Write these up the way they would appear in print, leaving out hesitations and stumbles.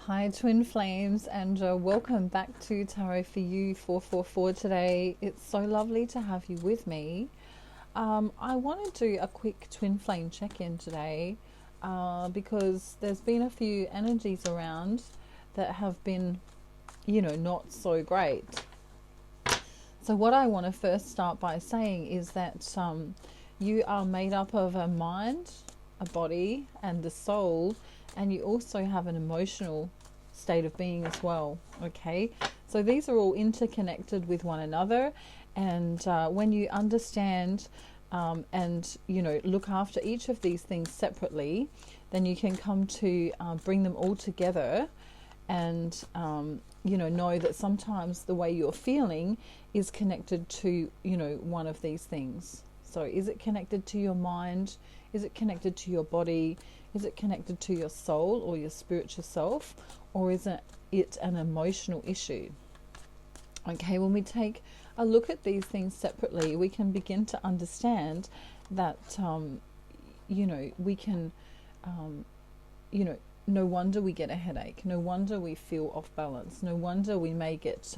Hi, Twin Flames, and welcome back to Tarot for You 444 today. It's so lovely to have you with me. I want to do a quick Twin Flame check-in today because there's been a few energies around that have been, not so great. So what I want to first start by saying is that you are made up of a mind, a body, and the soul, and you also have an emotional state of being as well. Okay, so these are all interconnected with one another, and when you understand and look after each of these things separately, then you can come to bring them all together and know that sometimes the way you're feeling is connected to one of these things. So is it connected to your mind? Is it connected to your body? Is it connected to your soul or your spiritual self? Or is it an emotional issue? Okay, when we take a look at these things separately, we can begin to understand that, we can, no wonder we get a headache. No wonder we feel off balance. No wonder we may get,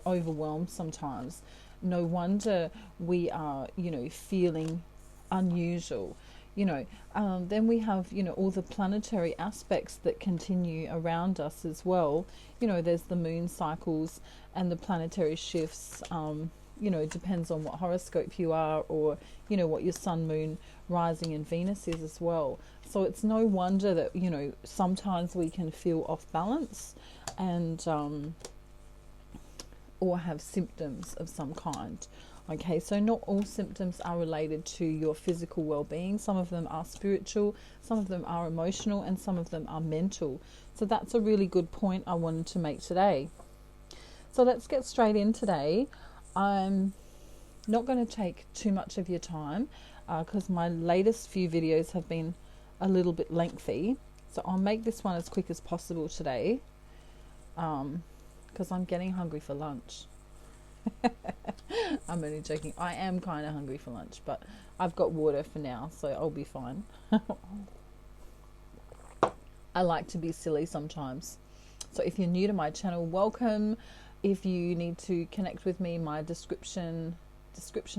overwhelmed sometimes. No wonder we are, feeling unusual. Then we have, all the planetary aspects that continue around us as well. There's the moon cycles and the planetary shifts. It depends on what horoscope you are, or, what your sun, moon, rising and Venus is as well. So it's no wonder that, sometimes we can feel off balance and, or have symptoms of some kind. Okay, so not all symptoms are related to your physical well-being. Some of them are spiritual, some of them are emotional, and some of them are mental. So that's a really good point I wanted to make today. So let's get straight in today. I'm not going to take too much of your time because my latest few videos have been a little bit lengthy. So I'll make this one as quick as possible today because I'm getting hungry for lunch. I'm only joking. I am kind of hungry for lunch, but I've got water for now, so I'll be fine. I like to be silly sometimes. So if you're new to my channel, welcome. If you need to connect with me, my description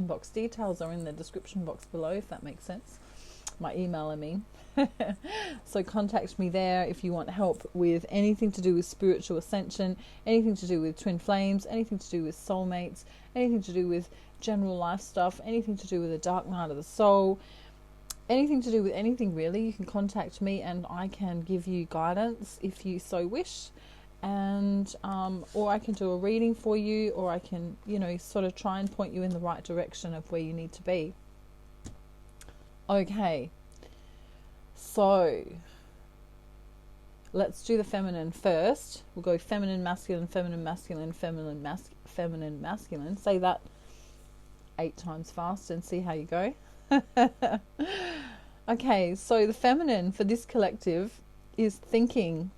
box details are in the description box below, if that makes sense. My email, I mean. So contact me there if you want help with anything to do with spiritual ascension, anything to do with twin flames, anything to do with soulmates, anything to do with general life stuff, anything to do with the dark night of the soul, anything to do with anything really. You can contact me and I can give you guidance if you so wish, and or I can do a reading for you, or I can sort of try and point you in the right direction of where you need to be. Okay, so let's do the feminine first. We'll go feminine, masculine, feminine, masculine, feminine, feminine, masculine. Say that 8 times fast and see how you go. Okay, so the feminine for this collective is thinking.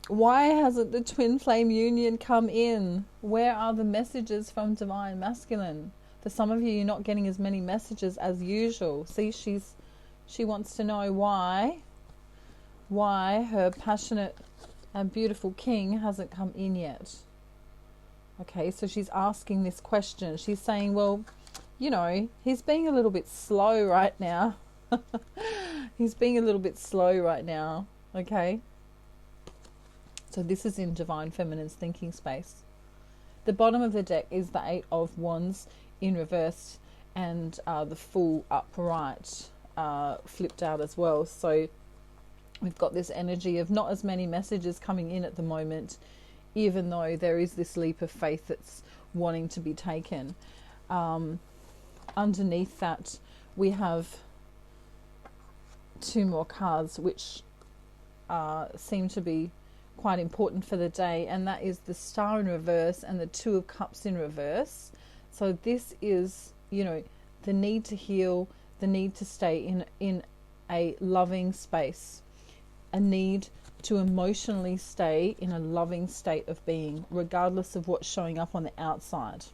Why hasn't the twin flame union come in? Where are the messages from divine masculine? For some of you, you're not getting as many messages as usual. See, she wants to know why her passionate and beautiful king hasn't come in yet. Okay, so she's asking this question. She's saying, well, he's being a little bit slow right now. He's being a little bit slow right now. Okay. So this is in divine feminine's thinking space. The bottom of the deck is the 8 of Wands in reverse, and the Fool upright flipped out as well. So we've got this energy of not as many messages coming in at the moment, even though there is this leap of faith that's wanting to be taken. Underneath that, we have 2 more cards which seem to be quite important for the day, and that is the Star in reverse and the 2 of Cups in reverse. So this is, the need to heal, the need to stay in a loving space, a need to emotionally stay in a loving state of being, regardless of what's showing up on the outside.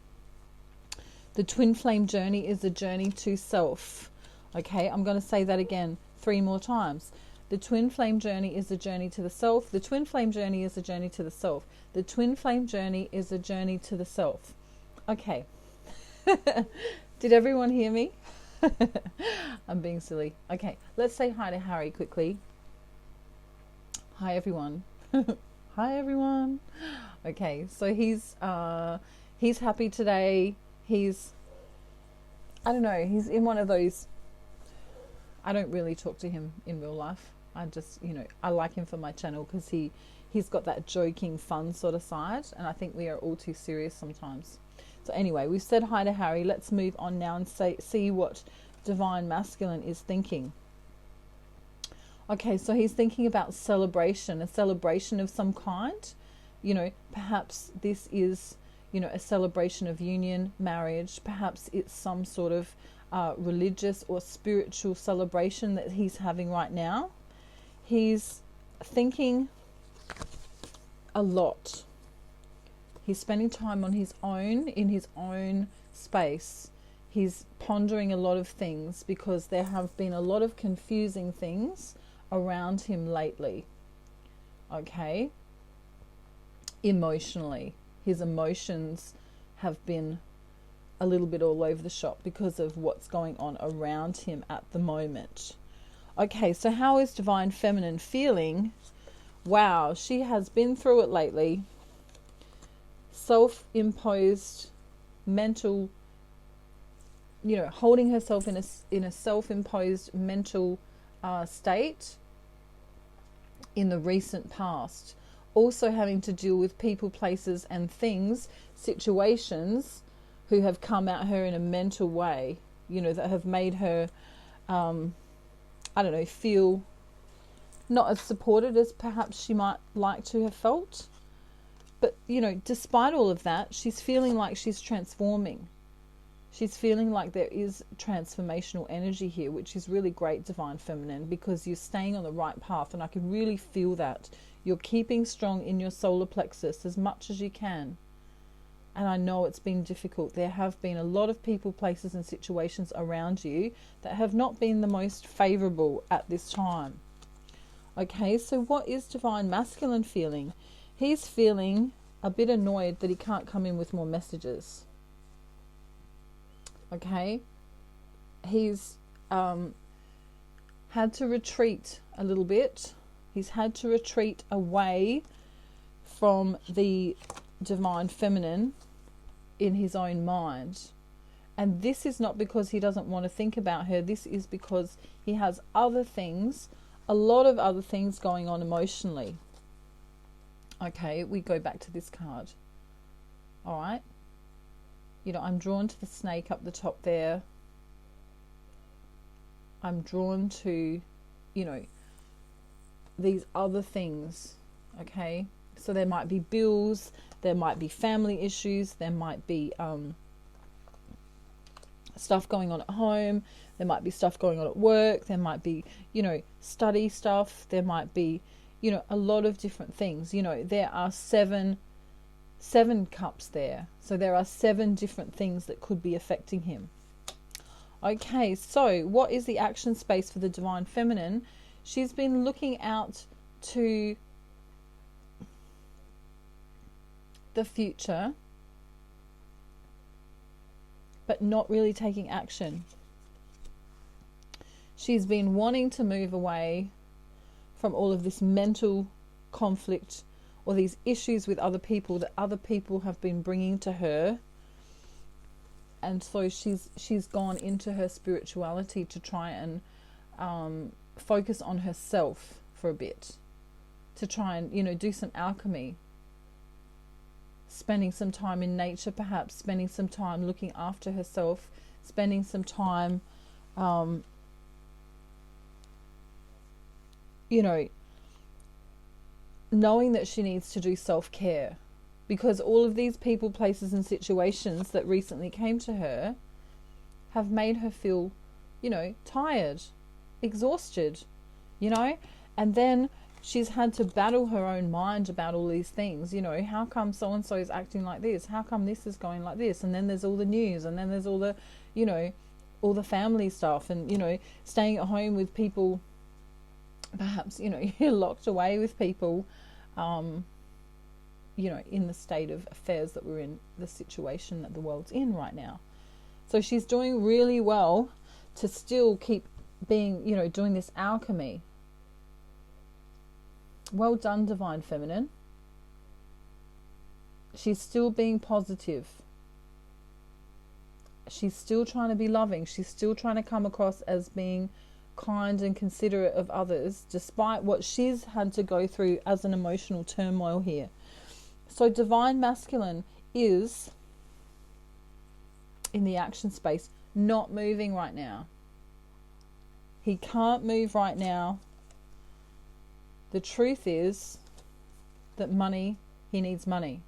The twin flame journey is a journey to self. Okay, I'm going to say that again 3 more times. The twin flame journey is a journey to the self. The twin flame journey is a journey to the self. The twin flame journey is a journey to the self. Okay. Did everyone hear me? I'm being silly. Okay, let's say hi to Harry quickly. Hi, everyone. Hi, everyone. Okay, so he's happy today. I don't know, he's in one of those, I don't really talk to him in real life. I just, I like him for my channel because he's got that joking, fun sort of side, and I think we are all too serious sometimes. So anyway, we've said hi to Harry. Let's move on now and see what Divine Masculine is thinking. Okay, so he's thinking about celebration, a celebration of some kind. Perhaps this is, a celebration of union, marriage. Perhaps it's some sort of religious or spiritual celebration that he's having right now. He's thinking a lot. He's spending time on his own, in his own space. He's pondering a lot of things because there have been a lot of confusing things around him lately. Okay? Emotionally. His emotions have been a little bit all over the shop because of what's going on around him at the moment. Okay, so how is Divine Feminine feeling? Wow, she has been through it lately. Self-imposed mental, holding herself in a self-imposed mental state in the recent past. Also having to deal with people, places and things, situations who have come at her in a mental way, that have made her, feel not as supported as perhaps she might like to have felt. But, despite all of that, she's feeling like she's transforming. She's feeling like there is transformational energy here, which is really great, Divine Feminine, because you're staying on the right path. And I can really feel that. You're keeping strong in your solar plexus as much as you can. And I know it's been difficult. There have been a lot of people, places and situations around you that have not been the most favorable at this time. Okay, so what is Divine Masculine feeling? He's feeling a bit annoyed that he can't come in with more messages. Okay? He's had to retreat a little bit. He's had to retreat away from the Divine Feminine in his own mind. And this is not because he doesn't want to think about her. This is because he has other things, a lot of other things going on emotionally. Okay, we go back to this card. All right. I'm drawn to the snake up the top there. I'm drawn to, these other things. Okay. So there might be bills. There might be family issues. There might be stuff going on at home. There might be stuff going on at work. There might be, study stuff. There might be, a lot of different things. There are seven cups there. So there are 7 different things that could be affecting him. Okay, so what is the action space for the Divine Feminine? She's been looking out to the future, but not really taking action. She's been wanting to move away from all of this mental conflict or these issues with other people that other people have been bringing to her. And so she's gone into her spirituality to try and focus on herself for a bit, to try and, do some alchemy, spending some time in nature, perhaps spending some time looking after herself, spending some time, knowing that she needs to do self-care, because all of these people, places and situations that recently came to her have made her feel, tired, exhausted, and then she's had to battle her own mind about all these things. How come so-and-so is acting like this? How come this is going like this? And then there's all the news, and then there's all the, all the family stuff, and, staying at home with people Perhaps, you're locked away with people, in the state of affairs that we're in, the situation that the world's in right now. So she's doing really well to still keep being, doing this alchemy. Well done, Divine Feminine. She's still being positive. She's still trying to be loving. She's still trying to come across as being kind and considerate of others, despite what she's had to go through as an emotional turmoil here. So Divine Masculine is in the action space, not moving right now. He can't move right now. The truth is that he needs money.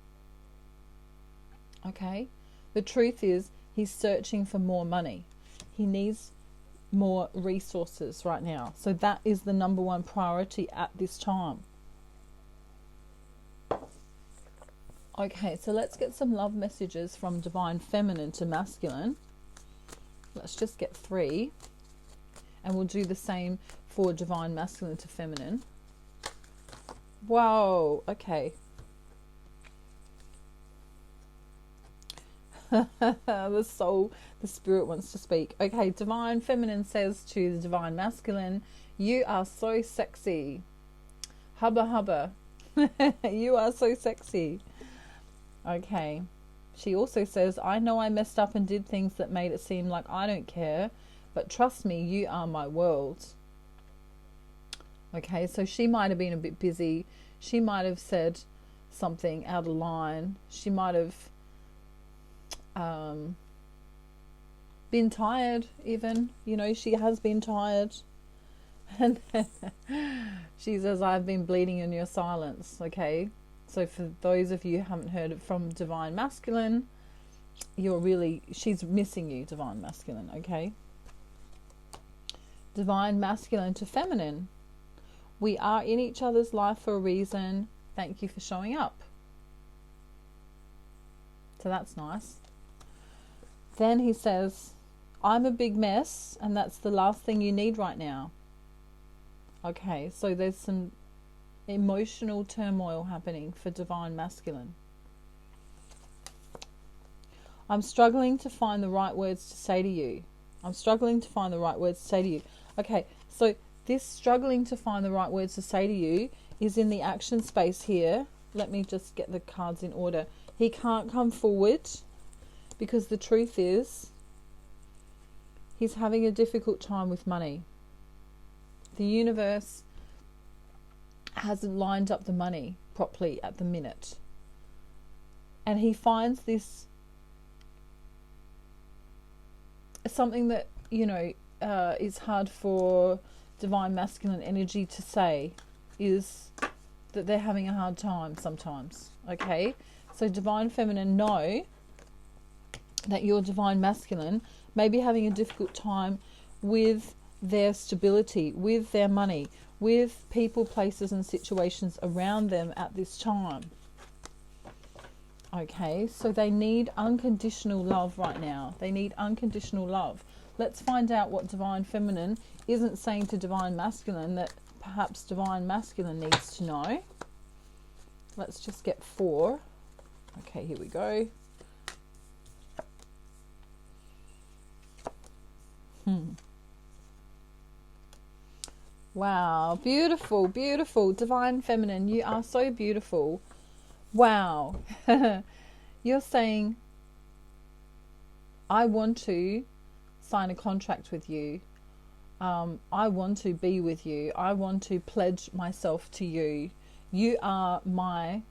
Okay? The truth is he's searching for more money. He needs more resources right now. So that is the number one priority at this time. Okay, so let's get some love messages from Divine Feminine to Masculine. Let's just get 3. And we'll do the same for Divine Masculine to Feminine. Wow, okay. The spirit wants to speak. Okay, Divine Feminine says to the Divine Masculine, you are so sexy. Hubba hubba. You are so sexy. Okay. She also says, I know I messed up and did things that made it seem like I don't care, but trust me, you are my world. Okay, so she might have been a bit busy. She might have said something out of line. She might have been tired even. She has been tired. And she says, I've been bleeding in your silence. Okay, so for those of you who haven't heard it from Divine Masculine, she's missing you, Divine Masculine. Okay, Divine Masculine to Feminine, we are in each other's life for a reason. Thank you for showing up. So that's nice. Then he says, I'm a big mess, and that's the last thing you need right now. Okay, so there's some emotional turmoil happening for Divine Masculine. I'm struggling to find the right words to say to you. I'm struggling to find the right words to say to you. Okay, so this struggling to find the right words to say to you is in the action space here. Let me just get the cards in order. He can't come forward because the truth is he's having a difficult time with money. The universe hasn't lined up the money properly at the minute. And he finds this something that, is hard for Divine Masculine energy to say, is that they're having a hard time sometimes. Okay, so Divine Feminine, know that your Divine Masculine may be having a difficult time with their stability, with their money, with people, places and situations around them at this time. Okay, so they need unconditional love right now. They need unconditional love. Let's find out what Divine Feminine isn't saying to Divine Masculine that perhaps Divine Masculine needs to know. Let's just get 4. Okay, here we go. Wow, beautiful, beautiful. Divine Feminine, you are so beautiful. Wow. You're saying, I want to sign a contract with you. I want to be with you. I want to pledge myself to you. You are my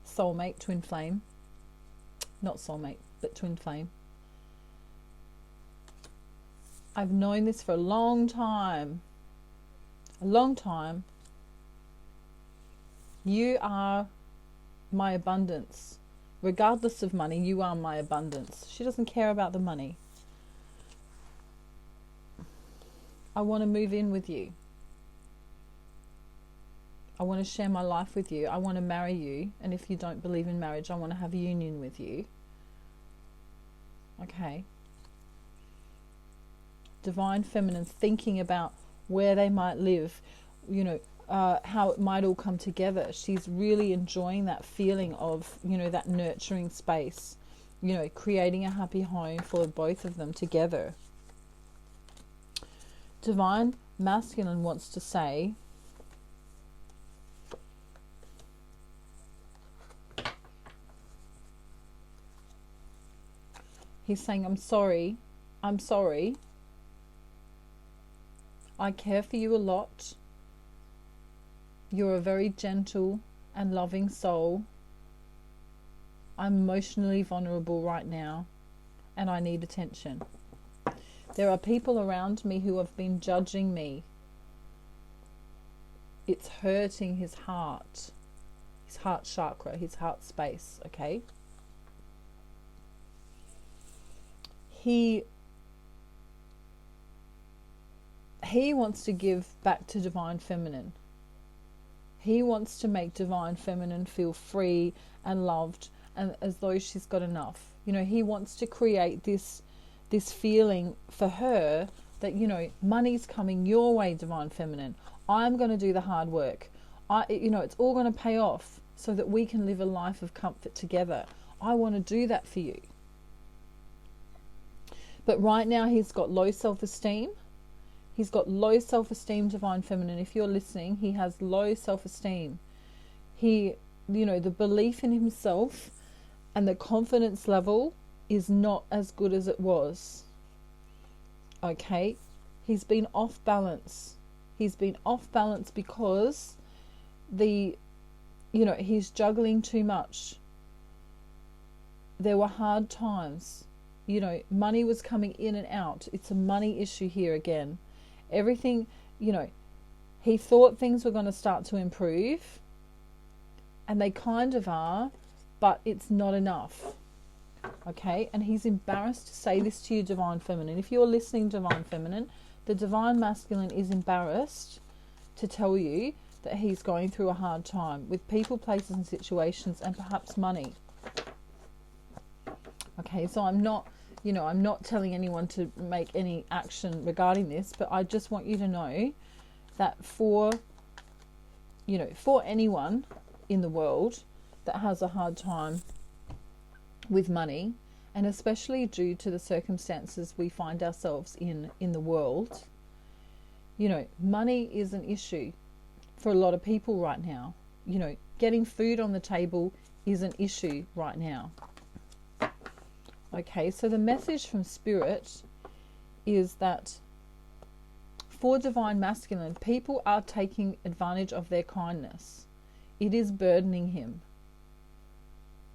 soulmate, twin flame. Not soulmate, but twin flame. I've known this for a long time. A long time. You are my abundance. Regardless of money, you are my abundance. She doesn't care about the money. I want to move in with you. I want to share my life with you. I want to marry you. And if you don't believe in marriage, I want to have a union with you. Okay. Divine Feminine thinking about where they might live, how it might all come together. She's really enjoying that feeling of, that nurturing space, creating a happy home for both of them together. Divine Masculine wants to say, he's saying, I'm sorry. I care for you a lot. You're a very gentle and loving soul. I'm emotionally vulnerable right now, and I need attention. There are people around me who have been judging me. It's hurting his heart chakra, his heart space, okay? He wants to give back to Divine Feminine. He wants to make Divine Feminine feel free and loved, and as though she's got enough. He wants to create this feeling for her that, money's coming your way, Divine Feminine. I'm going to do the hard work. It's all going to pay off so that we can live a life of comfort together. I want to do that for you. But right now he's got low self-esteem. He's got low self-esteem, Divine Feminine. If you're listening, he has low self-esteem. The belief in himself and the confidence level is not as good as it was. Okay? He's been off balance. He's been off balance because he's juggling too much. There were hard times. Money was coming in and out. It's a money issue here again. Everything, he thought things were going to start to improve, and they kind of are, but it's not enough. Okay? And he's embarrassed to say this to you, Divine Feminine. If you're listening, Divine Feminine, the Divine Masculine is embarrassed to tell you that he's going through a hard time with people, places and situations, and perhaps money. Okay, so I'm not telling anyone to make any action regarding this, but I just want you to know that for anyone in the world that has a hard time with money, and especially due to the circumstances we find ourselves in the world, money is an issue for a lot of people right now. Getting food on the table is an issue right now. Okay, so the message from Spirit is that for Divine Masculine, people are taking advantage of their kindness. It is burdening him.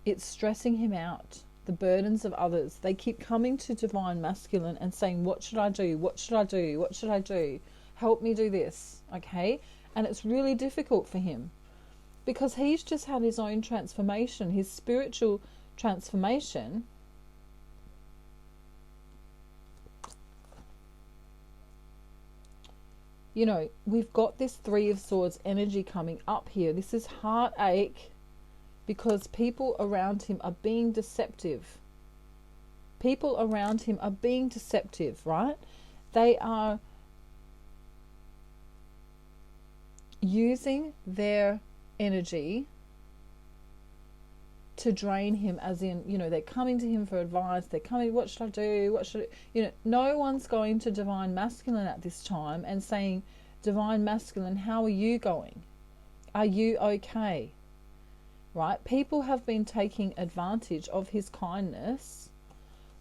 It's stressing him out. The burdens of others. They keep coming to Divine Masculine and saying, what should I do? What should I do? What should I do? Help me do this. Okay? And it's really difficult for him because he's just had his own transformation, his spiritual transformation. We've got this Three of Swords energy coming up here. This is heartache because people around him are being deceptive. People around him are being deceptive, right? They are using their energy to drain him, as in, they're coming to him for advice. They're coming, what should I do? What should I... no one's going to Divine Masculine at this time and saying, Divine Masculine, how are you going? Are you okay? Right? People have been taking advantage of his kindness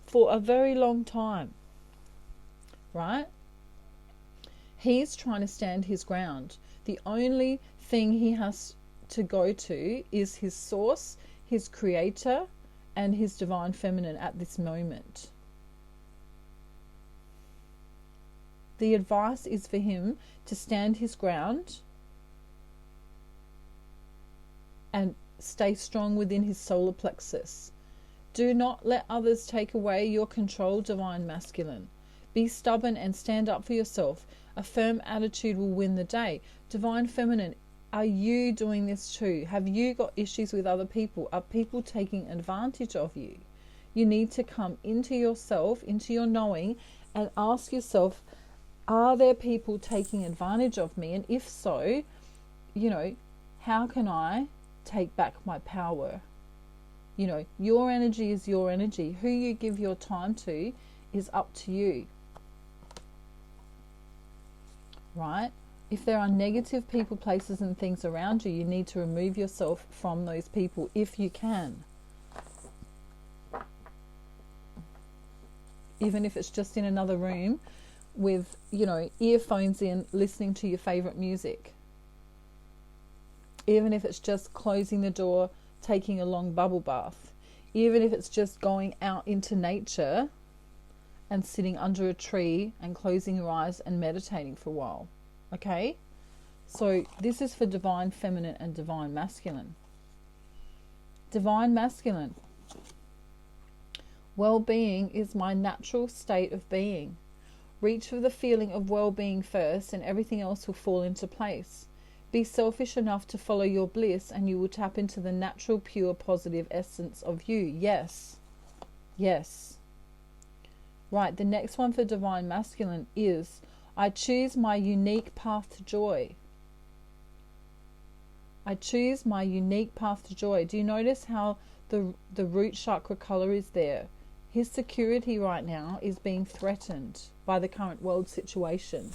for a very long time. Right? He's trying to stand his ground. The only thing he has to go to is his source, his creator, and his Divine Feminine at this moment. The advice is for him to stand his ground and stay strong within his solar plexus. Do not let others take away your control, Divine Masculine. Be stubborn and stand up for yourself. A firm attitude will win the day. Divine Feminine, are you doing this too? Have you got issues with other people? Are people taking advantage of you? You need to come into yourself, into your knowing, and ask yourself, Are there people taking advantage of me? And if so, how can I take back my power? Your energy is your energy. Who you give your time to is up to you. Right? If there are negative people, places and things around you, you need to remove yourself from those people if you can. Even if it's just in another room with, earphones in, listening to your favorite music. Even if it's just closing the door, taking a long bubble bath. Even if it's just going out into nature and sitting under a tree and closing your eyes and meditating for a while. Okay? So this is for divine feminine and divine masculine. Divine masculine. Well-being is my natural state of being. Reach for the feeling of well-being first and everything else will fall into place. Be selfish enough to follow your bliss and you will tap into the natural, pure, positive essence of you. Yes. Yes. Right, the next one for divine masculine is I choose my unique path to joy. I choose my unique path to joy. Do you notice how the root chakra color is there? His security right now is being threatened by the current world situation.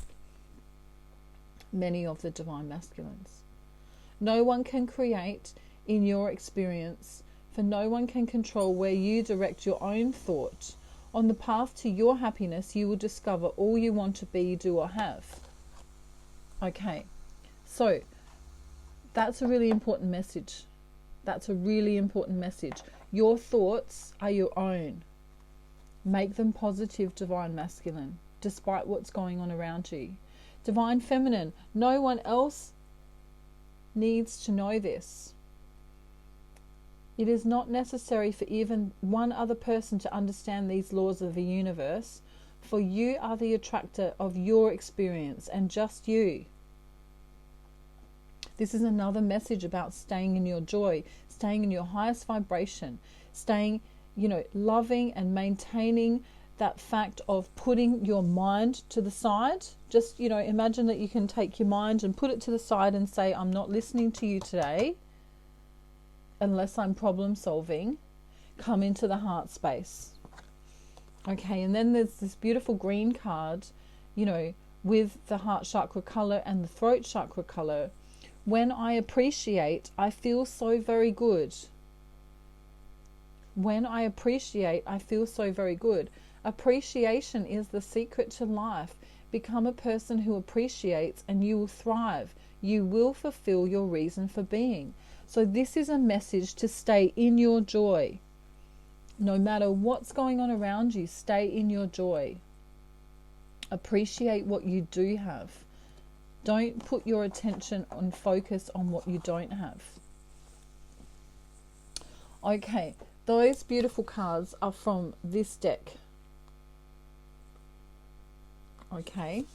Many of the divine masculines. No one can create in your experience, for no one can control where you direct your own thought. On the path to your happiness, you will discover all you want to be, do, or have. Okay, so that's a really important message. That's a really important message. Your thoughts are your own. Make them positive, divine masculine, despite what's going on around you. Divine feminine, no one else needs to know this. It is not necessary for even one other person to understand these laws of the universe, for you are the attractor of your experience and just you. This is another message about staying in your joy, staying in your highest vibration, staying, loving and maintaining that fact of putting your mind to the side. Just, imagine that you can take your mind and put it to the side and say, I'm not listening to you today unless I'm problem solving. Come into the heart space. Okay, and then there's this beautiful green card, with the heart chakra color and the throat chakra color. When I appreciate, I feel so very good. When I appreciate, I feel so very good. Appreciation is the secret to life. Become a person who appreciates and you will thrive. You will fulfill your reason for being. So this is a message to stay in your joy. No matter what's going on around you, stay in your joy. Appreciate what you do have. Don't put your attention and focus on what you don't have. Okay, those beautiful cards are from this deck. Okay.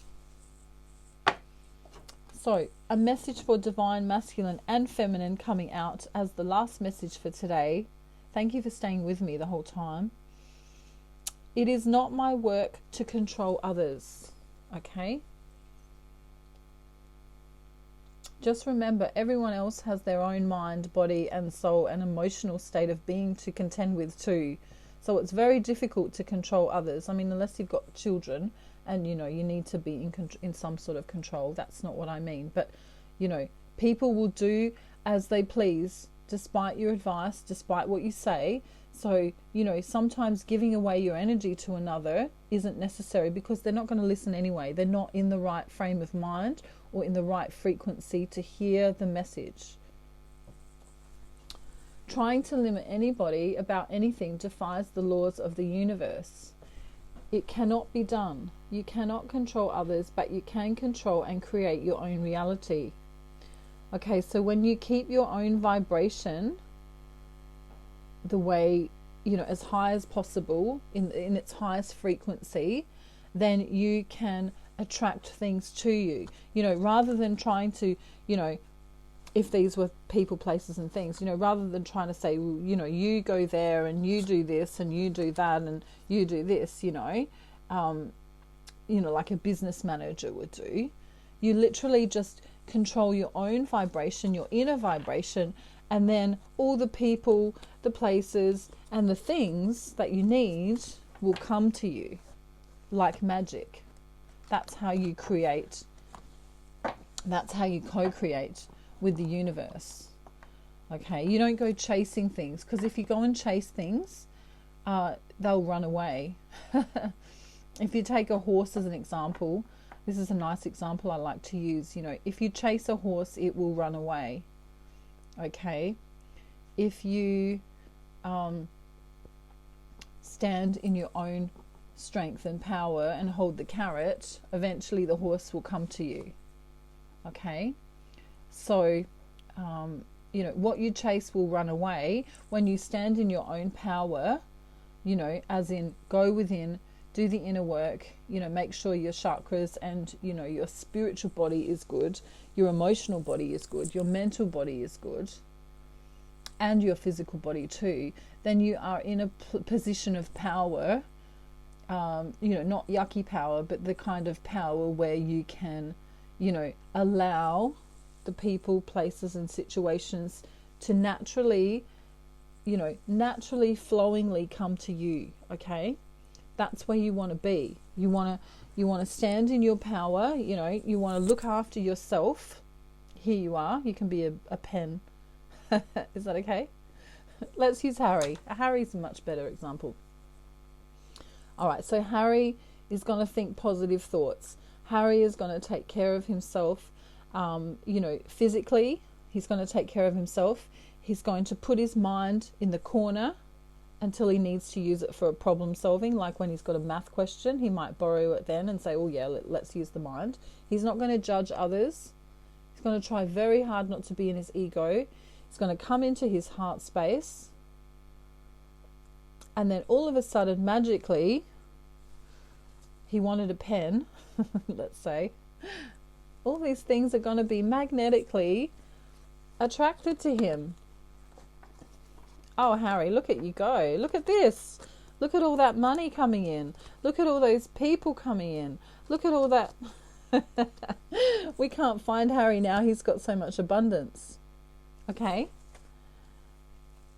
So, a message for divine masculine and feminine coming out as the last message for today. Thank you for staying with me the whole time. It is not my work to control others. Okay. Just remember, everyone else has their own mind, body and soul and emotional state of being to contend with too. So it's very difficult to control others. I mean, unless you've got children and, you need to be in some sort of control. That's not what I mean. But, people will do as they please, despite your advice, despite what you say. So, sometimes giving away your energy to another isn't necessary because they're not going to listen anyway. They're not in the right frame of mind or in the right frequency to hear the message. Trying to limit anybody about anything defies the laws of the universe. It cannot be done. You cannot control others, but you can control and create your own reality. Okay, so when you keep your own vibration the way, as high as possible in its highest frequency, then you can attract things to you. Rather than trying to, if these were people, places and things, rather than trying to say, well, you go there and you do this and you do that and you do this, like a business manager would do. You literally just control your own vibration, your inner vibration, and then all the people, the places, and the things that you need will come to you like magic. That's how you create. That's how you co-create with the universe. Okay, you don't go chasing things, because if you go and chase things, they'll run away. If you take a horse as an example, this is a nice example I like to use. If you chase a horse, it will run away. Okay, if you stand in your own strength and power and hold the carrot, eventually the horse will come to you. Okay, so what you chase will run away. When you stand in your own power, as in go within, do the inner work, make sure your chakras and your spiritual body is good, your emotional body is good, your mental body is good, and your physical body too, then you are in a position of power, not yucky power, but the kind of power where you can allow the people, places and situations to naturally flowingly come to you. Okay, that's where you want to be. You want to stand in your power. You want to look after yourself. Here you are. You can be a pen. Is that okay? Let's use Harry. Harry's a much better example. All right, so Harry is going to think positive thoughts. Harry is going to take care of himself. Physically, he's going to take care of himself. He's going to put his mind in the corner until he needs to use it for a problem solving. Like when he's got a math question, he might borrow it then and say, oh yeah, let's use the mind. He's not going to judge others. He's going to try very hard not to be in his ego. He's going to come into his heart space. And then all of a sudden, magically, he wanted a pen, let's say. All these things are going to be magnetically attracted to him. Oh, Harry, look at you go. Look at this. Look at all that money coming in. Look at all those people coming in. Look at all that. We can't find Harry now. He's got so much abundance. Okay?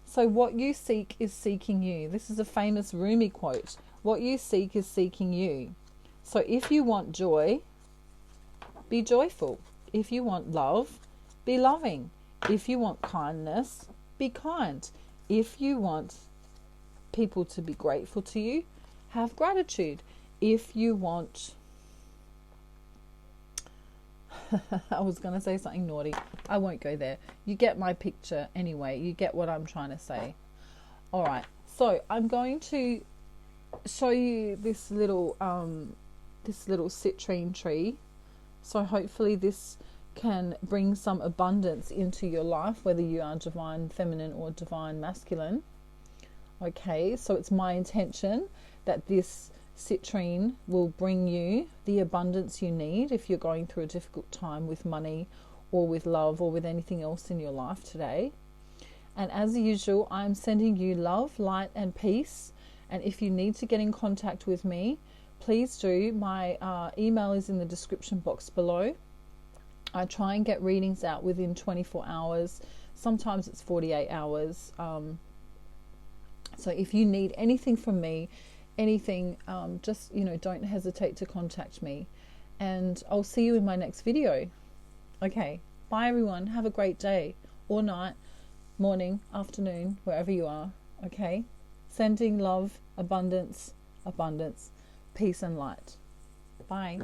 So what you seek is seeking you. This is a famous Rumi quote. What you seek is seeking you. So if you want joy, be joyful. If you want love, be loving. If you want kindness, be kind. If you want people to be grateful to you, have gratitude. If you want... I was going to say something naughty. I won't go there. You get my picture anyway. You get what I'm trying to say. All right. So I'm going to show you this little citrine tree. So hopefully this can bring some abundance into your life, whether you are divine feminine or divine masculine. Okay, so it's my intention that this citrine will bring you the abundance you need if you're going through a difficult time with money or with love or with anything else in your life today. And as usual, I'm sending you love, light and peace. And if you need to get in contact with me, please do. My email is in the description box below. I try and get readings out within 24 hours. Sometimes it's 48 hours. So if you need anything from me, anything, just, don't hesitate to contact me. And I'll see you in my next video. Okay, bye everyone. Have a great day or night, morning, afternoon, wherever you are. Okay, sending love, abundance, peace and light. Bye.